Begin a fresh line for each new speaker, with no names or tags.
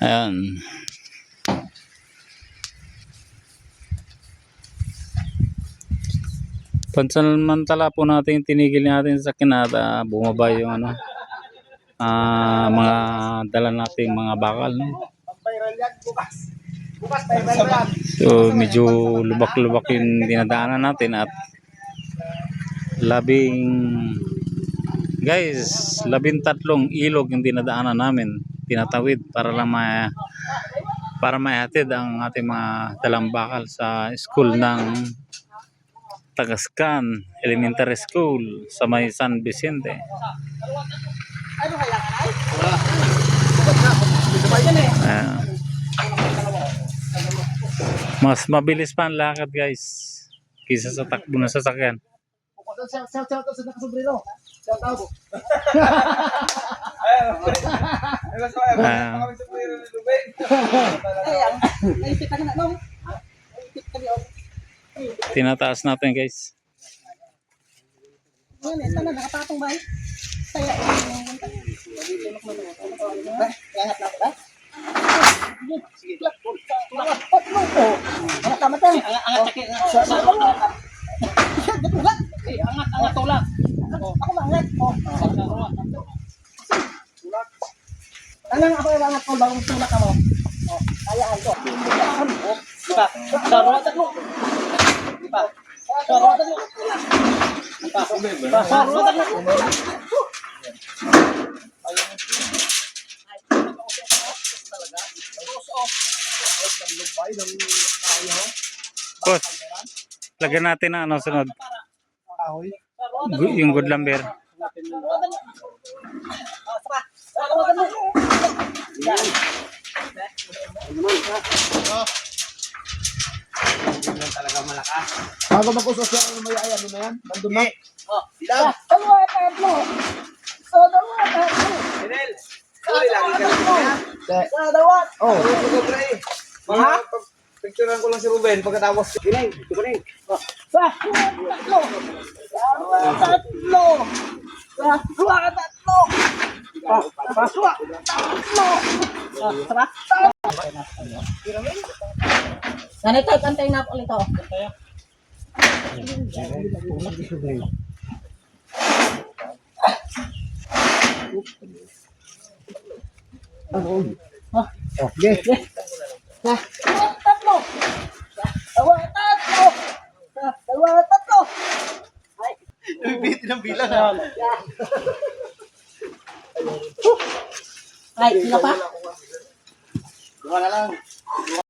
Ayan. Pansamantala po natin tinigil natin sa kinata, bumaba yung ano, mga dala nating mga bakal, no? So medyo lubak-lubak yung dinadaanan natin at labintatlong ilog yung dinadaanan namin, tinatawid para lang para maihatid ang ating mga dalang bakal sa school ng Tagascan Elementary School sa may San Vicente. Mas mabilis pa ang lakad, guys, kaysa sa takbo ng sasakyan. Tinataas natin, guys.
Nakapatong ba? Saya anang ako iwangat ko bagong tulak mo. Kayaan ko. Diba? Saruatan mo. Diba? Saruatan mo. Diba? Saruatan mo.
Boss, lagyan natin na ano sunod. Yung good lumber.
Talaga malakas.
Bago mag-usos yan, may ayan, ano na yan? Nandun na.
Bilang. Pinel. Sorry, lagi ka lang yan.
Oh.
Mga picturean ko lang si Ruben pagkatapos. Pinay, ito pa rin.
Ganito, kantay na ulit ako.
Okay.
Tatlo. Dalawa, tatlo.
Bibitin ang bilang ha.
Ay, sila pa?
Gawa na lang.